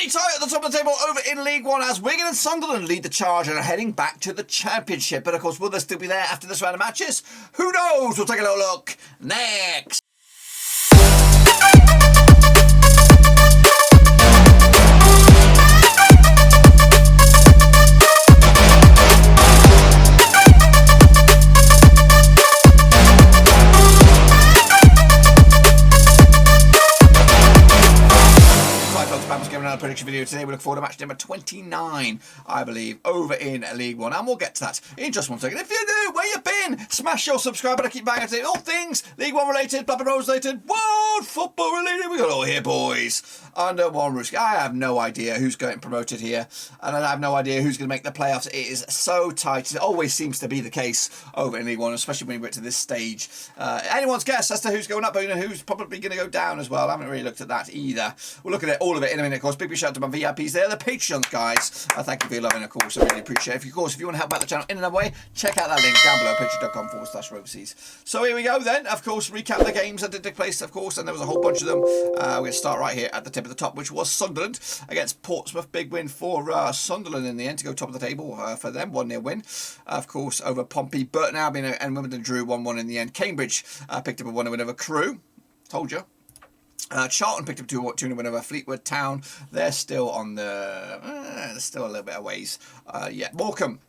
Pretty tight at the top of the table over in League One as Wigan and Sunderland lead the charge and are heading back to the Championship. But of course, will they still be there after this round of matches? Who knows? We'll take a little look next. Another prediction video today. We look forward to match number 29, I believe, over in League One, and we'll get to that in just one second. If you're new, where you been? Smash your subscribe button. I keep banging to all things League One related, Blackburn Rovers related, world football related. We got it all here, boys. Under one roof. I have no idea who's getting promoted here, and I have no idea who's going to make the playoffs. It is so tight. It always seems to be the case over in League One, especially when we get to this stage. Anyone's guess as to who's going up, but you know who's probably going to go down as well. I haven't really looked at that either. We'll look at it, all of it in a minute, of course. Big shout out to my VIPs there, the Patreons, guys. Thank you for your loving, of course. I really appreciate it. Of course, if you want to help out the channel in another way, check out that link down below, patreon.com/Roversies. So here we go then. Of course, recap the games that did take place, of course, and there was a whole bunch of them. We're going to start right here at the tip of the top, which was Sunderland against Portsmouth. Big win for Sunderland in the end to go top of the table for them. 1-0 win, of course, over Pompey. Burton, Albion and Wimbledon drew 1-1 in the end. Cambridge picked up a 1-0 win over Crewe. Told you. Charlton picked up 2-0 win over Fleetwood Town. They're still on the... they're still a little bit of ways. Morecambe.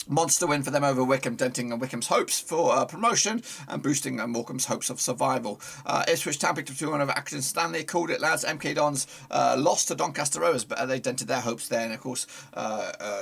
Monster win for them over Wycombe, denting Wycombe's hopes for promotion and boosting Morecambe's hopes of survival. Ipswich Town picked up 2-1 over Accrington. Stanley called it, lads. MK Dons lost to Doncaster Rovers, but they dented their hopes there. And of course,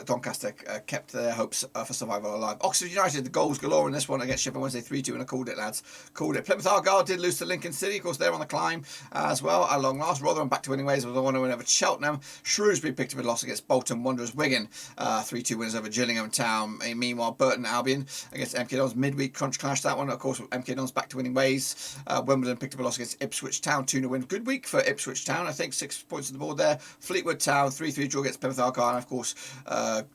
Doncaster kept their hopes for survival alive. Oxford United, the goals galore in this one against Sheffield Wednesday 3-2, and I called it, lads. Called it. Plymouth Argyle did lose to Lincoln City. Of course, they're on the climb as well at long last. Rotherham back to winning ways with a 1-0 win over Cheltenham. Shrewsbury picked up a loss against Bolton Wanderers. Wigan 3-2 wins over Gillingham Town. Meanwhile, Burton Albion against MK Dons midweek crunch clash. That one, of course, MK Dons back to winning ways. Wimbledon picked up a loss against Ipswich Town, 2-0 win. Good week for Ipswich Town. I think 6 points on the board there. Fleetwood Town 3-3 draw against Plymouth Argyle, and of course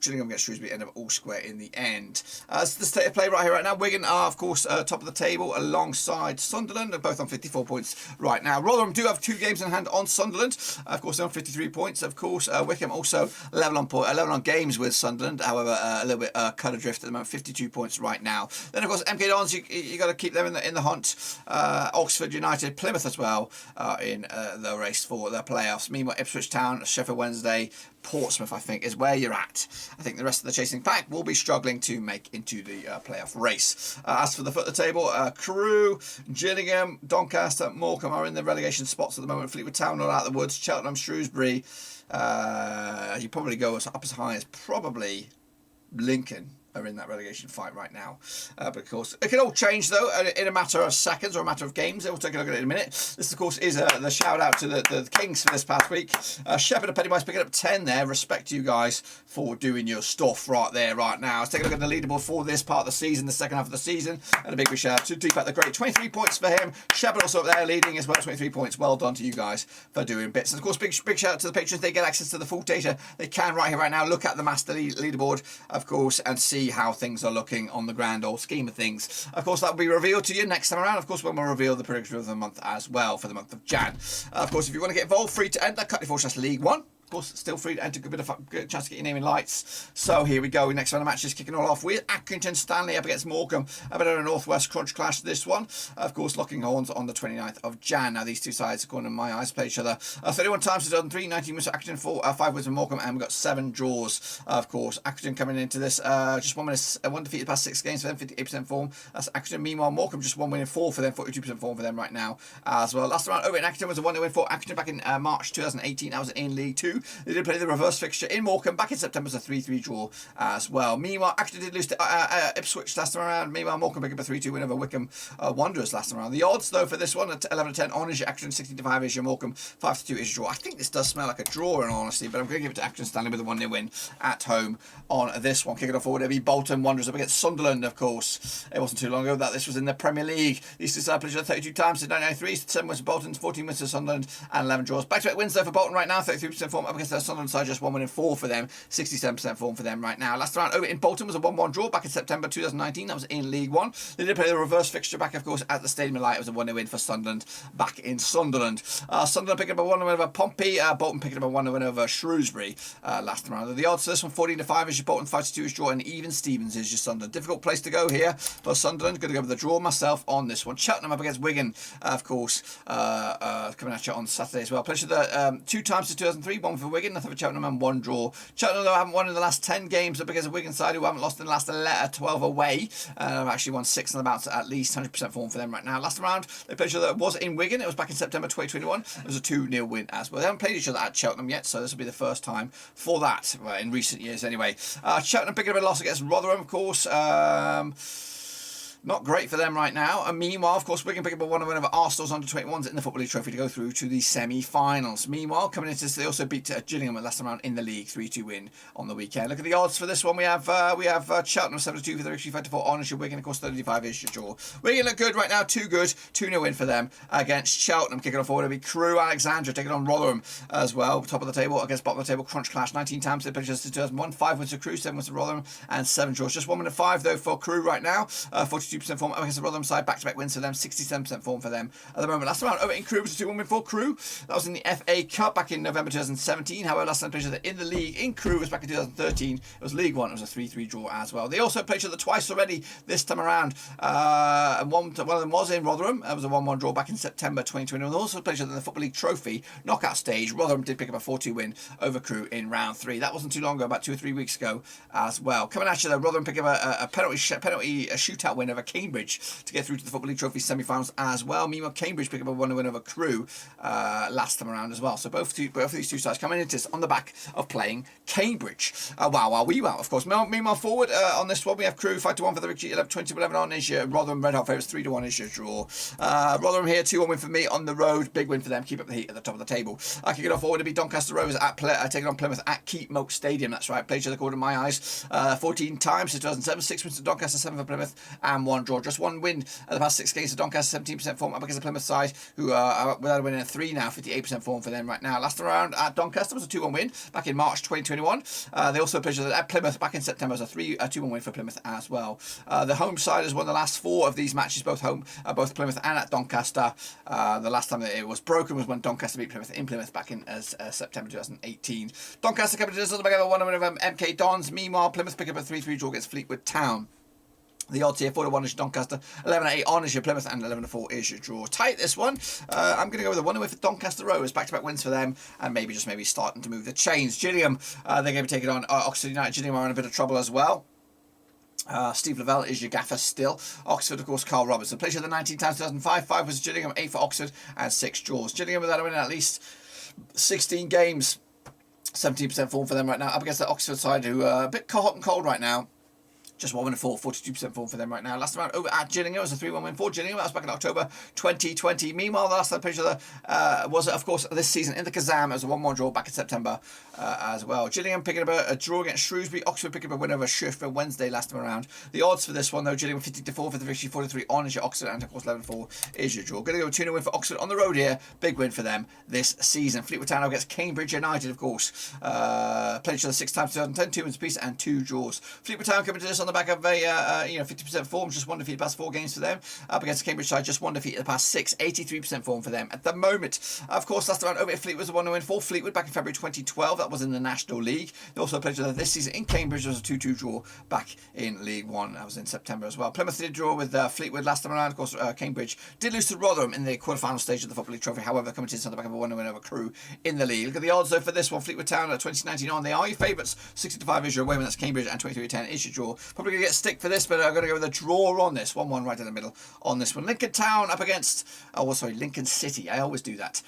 Gillingham against Shrewsbury end up all square in the end. As the state of play right here, right now, Wigan are of course top of the table alongside Sunderland. They're both on 54 points right now. Rotherham do have 2 games in hand on Sunderland. Of course, they're on 53 points. Of course, Wycombe also level on games with Sunderland. However, a little bit cut adrift at the moment. 52 points right now. Then of course MK Dons, you got to keep them in the hunt. Oxford United, Plymouth as well in the race for the playoffs. Meanwhile, Ipswich Town, Sheffield Wednesday, Portsmouth, I think, is where you're at. I think the rest of the chasing pack will be struggling to make into the playoff race. As for the foot of the table, Crewe, Gillingham, Doncaster, Morecambe are in the relegation spots at the moment. Fleetwood Town not out of the woods. Cheltenham, Shrewsbury. You probably go up as high as probably Lincoln are in that relegation fight right now. But of course, it can all change though in a matter of seconds or a matter of games. We'll take a look at it in a minute. This, of course, is the shout out to the Kings for this past week. Shepard and Pennywise picking up 10 there. Respect to you guys for doing your stuff right there, right now. Let's take a look at the leaderboard for this part of the season, the second half of the season. And a big shout out to Deepak the Great. 23 points for him. Shepard also up there leading as well, 23 points. Well done to you guys for doing bits. And of course, big shout out to the patrons. They get access to the full data. They can right here, right now, look at the master leaderboard, of course, and see how things are looking on the grand old scheme of things. Of course, that will be revealed to you next time around, of course, when we'll reveal the prediction of the month as well for the month of Jan. Of course, if you want to get involved, free to enter, cut/League One. Of course, still free to enter. Good chance to get your name in lights. So here we go. Next round of matches kicking all off with Accrington Stanley up against Morecambe. A bit of a Northwest crunch clash this one. Of course, locking horns on the 29th of Jan. Now, these two sides, according to my eyes, play each other 31 times to done 3, 19 wins for Accrington, 5 wins for Morecambe, and we've got 7 draws. Of course, Accrington coming into this just 1 defeated past 6 games for them, 58% form. That's Accrington. Meanwhile, Morecambe just 1 win in 4 for them, 42% form for them right now as well. Last round over in Accrington was a 1-0 win for Accrington back in March 2018. That was in League 2. They did play the reverse fixture in Morecambe back in September, was a 3-3 draw as well. Meanwhile, Accrington did lose to Ipswich last time around. Meanwhile, Morecambe picked up a 3-2 win over Wycombe Wanderers last time around. The odds, though, for this one at 11-10 on is your Accrington, 16-5 is your Morecambe, 5-2 is your draw. I think this does smell like a draw, in all honesty, but I'm going to give it to Accrington Stanley with a 1-0 win at home on this one. Kicking off forward, it'll be Bolton Wanderers up against Sunderland, of course. It wasn't too long ago that this was in the Premier League. These two sides played 32 times since 1993, 7 wins for Bolton, 14 wins for Sunderland, and 11 draws. Back-to-back wins, though, for Bolton right now, 33% form up against the Sunderland side, just 1 win in 4 for them, 67% form for them right now. Last round over in Bolton was a 1-1 draw back in September 2019. That was in League One. They did play the reverse fixture back, of course, at the Stadium of Light. It was a 1-0 win for Sunderland back in Sunderland. Sunderland picking up a 1-0 win over Pompey. Bolton picking up a 1-0 win over Shrewsbury last round. The odds for this one, 14-5 is your Bolton, 5-2 is draw, and even Stevens is your Sunderland. Difficult place to go here for Sunderland. Going to go with the draw myself on this one. Cheltenham up against Wigan, of course, coming at you on Saturday as well. Played the 2 times to 2003, 1 for Wigan, nothing for Cheltenham, and 1 draw. Cheltenham, though, haven't won in the last 10 games up against a Wigan side who haven't lost in the last 12 away. I've actually won 6 on the bounce, at least 100% form for them right now. Last round, they played each other, was in Wigan. It was back in September 2021. It was a 2-0 win as well. They haven't played each other at Cheltenham yet, so this will be the first time for that, in recent years anyway. Cheltenham picking up a loss against Rotherham, of course. Not great for them right now. And meanwhile, of course, Wigan pick up a 1-0 win over Arsenal's under-21s in the Football League Trophy to go through to the semi-finals. Meanwhile, coming into this, they also beat Gillingham at last round in the league, 3-2 win on the weekend. Look at the odds for this one. We have Cheltenham 72 for the victory, 54 Honors. Wigan, of course, 35 is your draw. Wigan look good right now, too good. 2-0 win for them against Cheltenham. Kicking off forward will be Crewe, Alexandra taking on Rotherham as well. Top of the table against bottom of the table, Crunch Clash. 19 times they played since 2001. 5 wins for Crewe, 7 wins for Rotherham, and 7 draws. Just 1 win and 5 though for Crewe right now. 42% form against the Rotherham side, back-to-back wins for them, 67% form for them at the moment. Last round over in Crewe was a 2-1 win for Crewe. That was in the FA Cup back in November 2017. However, last time they played in the league in Crewe was back in 2013. It was League One. It was a 3-3 draw as well. They also played each other twice already this time around. And one of them was in Rotherham. It was a 1-1 draw back in September 2021. They also played each other in the Football League Trophy knockout stage. Rotherham did pick up a 4-2 win over Crewe in round 3. That wasn't too long ago, about 2 or 3 weeks ago as well. Coming at you though, Rotherham pick up a penalty shootout win over Cambridge to get through to the Football League Trophy semi-finals as well. Meanwhile, Cambridge pick up a 1-0 win over Crewe last time around as well. So both of these two sides coming into this on the back of playing Cambridge. Wow, of course. Meanwhile, forward on this one, we have Crewe 5-1 for the victory, 20-11 on is your Rotherham. Red Hot favourites 3-1 is your draw. Rotherham here, 2-1 win for me on the road. Big win for them. Keep up the heat at the top of the table. I can get off forward to be Doncaster Rovers taking on Plymouth at Keep Moat Stadium. That's right. Played each other according to my eyes 14 times since 2007. 6 wins to Doncaster, 7 for Plymouth, and 1 draw. Just 1 win at the past 6 games. Doncaster 17% form up against the Plymouth side, who are without a win in 3 now, 58% form for them right now. Last round at Doncaster was a 2-1 win back in March 2021. They also played at Plymouth back in September as a 2-1 win for Plymouth as well. The home side has won the last 4 of these matches, both both Plymouth and at Doncaster. The last time that it was broken was when Doncaster beat Plymouth in Plymouth back in September 2018. Doncaster coming to this on the back of a 1-1 win over MK Dons. Meanwhile, Plymouth pick up a 3-3 draw against Fleetwood Town. The odds here, 4-1 is your Doncaster, 11-8 on is your Plymouth, and 11-4 is your draw. Tight this one. I'm going to go with a 1-0 for Doncaster Rovers, back-to-back wins for them, and maybe starting to move the chains. Gillingham, they're going to be taking on Oxford United. Gillingham are in a bit of trouble as well. Steve Lavelle is your gaffer still. Oxford, of course, Carl Robertson. Played the 19 times 2005. 5 was Gillingham, 8 for Oxford, and 6 draws. Gillingham without a win in at least 16 games. 17% form for them right now. Up against the Oxford side, who are a bit hot and cold right now. Just 1 win and 4, 42% form for them right now. Last round over at Gillingham was a 3-1 win for Gillingham. That was back in October 2020. Meanwhile, the last time picture was, of course, this season in the Kazam. It was a 1-1 draw back in September as well. Gillingham picking up a draw against Shrewsbury. Oxford picking up a win over Shrewsbury Wednesday last time around. The odds for this one, though, Gillingham 50-4 for the victory, 43 on is your Oxford, and of course 11-4 is your draw. Going to go 2-0 win for Oxford on the road here. Big win for them this season. Fleetwood Town against Cambridge United, of course. Played each other 6 times, 2010, 2 wins apiece and 2 draws. Fleetwood Town coming to this on the back of a 50% form, just 1 defeat the past 4 games for them. Up against the Cambridge side, just 1 defeat in the past 6, 83% form for them at the moment. Of course, last round over at Fleetwood was a 1-0 win for Fleetwood back in February 2012. That was in the National League. They also played each other this season in Cambridge. It was a 2-2 draw back in League One. That was in September as well. Plymouth did draw with Fleetwood last time around. Of course, Cambridge did lose to Rotherham in the quarter-final stage of the Football League Trophy. However, coming to this on the back of a 1-0 win over Crewe in the league. Look at the odds though for this one. Fleetwood Town at 2019 on. They are your favourites. 60-5 is your away win. That's Cambridge, and 23-10 is your draw. Probably going to get stick for this, but I'm going to go with a draw on this. 1-1 right in the middle on this one. Lincoln Town up against... Lincoln City. I always do that.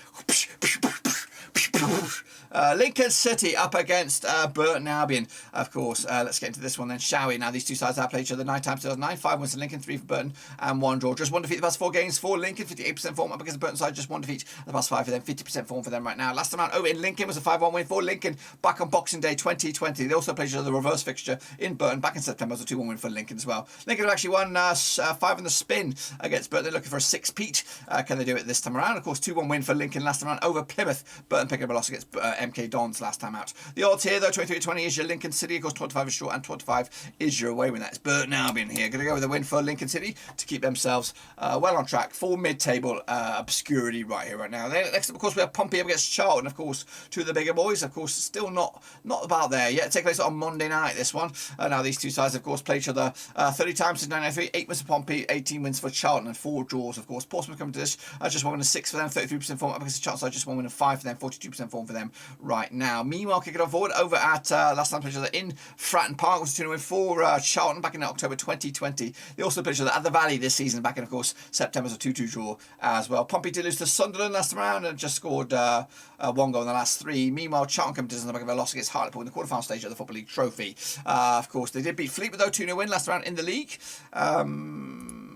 Lincoln City up against Burton Albion, of course. Let's get into this one then, shall we? Now, these two sides have played each other 9 times 2009. 5 wins to Lincoln, 3 for Burton, and 1 draw. Just 1 defeat the past 4 games for Lincoln. 58% form up against the Burton side. Just 1 defeat the past 5 for them. 50% form for them right now. Last time out over in Lincoln was a 5-1 win for Lincoln back on Boxing Day 2020. They also played each other the reverse fixture in Burton back in September. It was a 2-1 win for Lincoln as well. Lincoln have actually won 5 in the spin against Burton. They're looking for a 6-peat. Can they do it this time around? Of course, 2-1 win for Lincoln last time around over Plymouth. Burton picking up a loss against MK Dons last time out. The odds here, though, 23-20 is your Lincoln City. Of course, 25 is short and 25 is your away win. That's Burton Albion here. Going to go with a win for Lincoln City to keep themselves well on track for mid-table obscurity right here, right now. Next up, of course, we have Pompey up against Charlton. Of course, two of the bigger boys. Of course, still not about there yet. Take place on Monday night, this one. Now, these two sides, of course, play each other 30 times since 1993. 8 wins for Pompey, 18 wins for Charlton, and 4 draws, of course. Portsmouth coming to this. Just 1 win and 6 for them, 33% form. Up against the Charlton side, just 1 win and 5 for them, 42% form for them right now. Meanwhile, kicking on forward over at last time played each other in Fratton Park, was a 2-0 win for Charlton back in October 2020. They also played each other at the Valley this season, back in, of course, September's a 2-2 draw as well. Pompey did lose to Sunderland last time around and just scored 1 goal in the last 3. Meanwhile, Charlton come to this on the back of a loss against Hartlepool in the quarterfinal stage of the Football League Trophy. Of course, they did beat Fleetwood, though, 2-0 win last round in the league.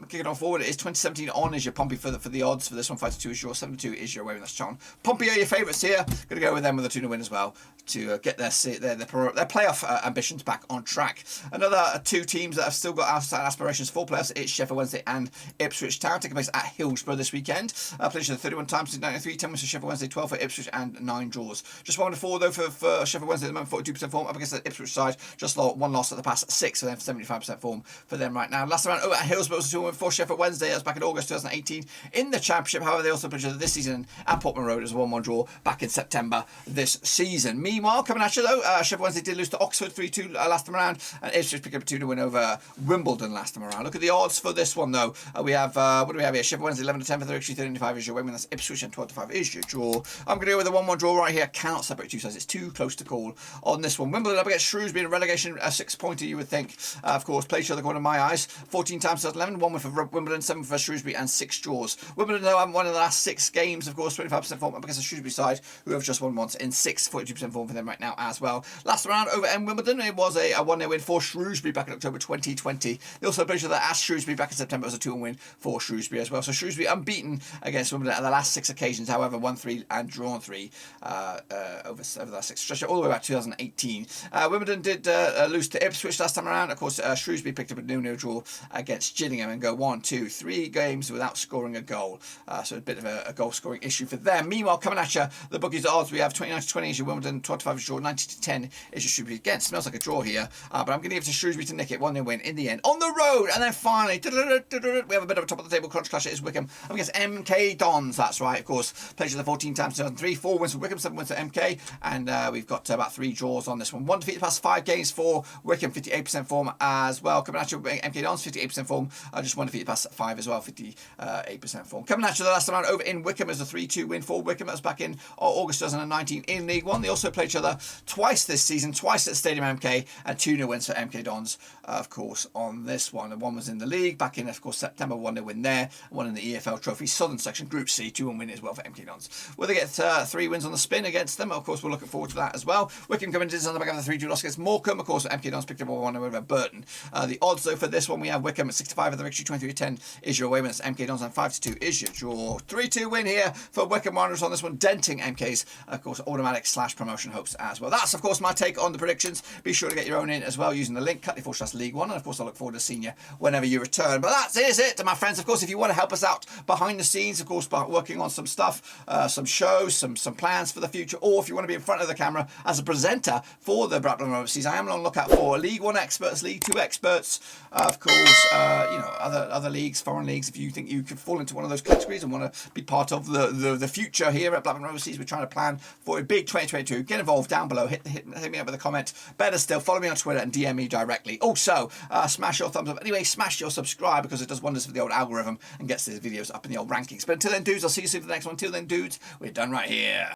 Kicking on forward, it is 2017 on is your Pompey for the odds for this one. 5-2 is your, 7-2 is your away win. That's Charlton. Pompey are your favourites here. Going to go with them with a 2-0 win as well to get their playoff ambitions back on track. Another 2 teams that have still got outside aspirations for playoffs. It's Sheffield Wednesday and Ipswich Town, taking place at Hillsborough this weekend. Played each other 31 times since 1993. 10 wins for Sheffield Wednesday, 12 for Ipswich, and 9 draws. Just 1 to 4 though for Sheffield Wednesday at the moment, 42% form. Up against the Ipswich side, just 1 loss at the past 6 for them, 75% form for them right now. Last round over at Hillsborough was a 2-1 win for Sheffield Wednesday. That was back in August 2018 in the Championship. However, they also played each other this season at Portman Road as a 1-1 draw back in September this season. Meanwhile, coming at you though, Sheffield Wednesday did lose to Oxford 3-2 last time around, and Ipswich picked up a 2-0 win over Wimbledon last time around. Look at the odds for this one though. We have what do we have here? Sheffield Wednesday 11-10 for the victory, 13-5 is your win. That's Ipswich, and 12-5 is your draw. I'm going to go with a 1-1 draw right here. Cannot separate two sides. It's too close to call on this one. Wimbledon up against Shrewsbury in a relegation, a 6-pointer you would think. Of course, played each other according to my eyes. 14 times 2011, 1 win for Wimbledon, 7 for Shrewsbury, and 6 draws. Wimbledon though haven't won in the last 6 games. Of course, 25% form up against the Shrewsbury side, who have just won once in 6, 42% form for them right now as well. Last round over in Wimbledon, it was a 1-0 win for Shrewsbury back in October 2020. They also played each other at Shrewsbury back in September. It was a 2-1 win for Shrewsbury as well. So Shrewsbury unbeaten against Wimbledon at the last 6 occasions. However, won 3 and drawn 3 over the last 6. Stretch it all the way back to 2018. Wimbledon did lose to Ipswich last time around. Of course, Shrewsbury picked up a 0-0 draw against Gillingham and go 1, 2, 3 games without scoring a goal. So a bit of a goal scoring issue for them. Meanwhile, coming at you, the bookies odds we have 29-20 is your Wimbledon, 25 is your draw, 90-10 is your Shrewsbury. Again, smells like a draw here, but I'm going to give it to Shrewsbury to nick it. 1-0 win in the end on the road. And then finally, we have a bit of a top of the table crunch clash. It is Wycombe against MK Dons. That's right, of course. Played each other 14 times, 2003. 4 wins for Wycombe, 7 wins for MK, and we've got about 3 draws on this one. 1 defeat the past 5 games for Wycombe, 58% form as well. Coming at you, MK Dons, 58% form. Just 1 defeat the past 5 as well, 58% form. Coming at you the last time over in Wycombe is a 3-2 win for Wycombe. That was back in August 2019 in League One. They also played each other twice this season, twice at Stadium MK, and 2-0 wins for MK Dons, of course, on this one. And 1 was in the league back in, of course, September, 1-0 win there. 1 in the EFL Trophy Southern Section Group C, 2-1 win as well for MK Dons. Will they get 3 wins on the spin against them? Of course, we're looking forward to that as well. Wycombe coming to this on the back of the 3-2 loss against Morecambe. Of course, MK Dons picked up a 1-0 over Burton. The odds, though, for this one, we have Wycombe at 65 of the victory, 23-10 is your away win. That's MK Dons, and 5-2 is your draw. 3-2 win here for Wycombe Wanderers on this one, denting MK's, of course, automatic / promotion hopes as well. That's, of course, my take on the predictions. Be sure to get your own in as well using the link, cut/League One, and of course, I look forward to seeing you whenever you return. But that is it, my friends. Of course, if you want to help us out behind the scenes, of course, by working on some stuff, some shows, some plans for the future, or if you want to be in front of the camera as a presenter for the Blackburn Overseas, I am on the lookout for League One experts, League Two experts, of course, other leagues, foreign leagues. If you think you could fall into one of those categories and want to be part of the future here at Blackburn Overseas, we're trying to plan for a big 2022. Get involved down below. Hit me up with a comment. Better still, follow me on Twitter and DM me directly. Also, smash your thumbs up. Anyway, smash your subscribe because it does wonders for the old algorithm and gets these videos up in the old rankings. But until then, dudes, I'll see you soon for the next one. Until then, dudes, we're done right here.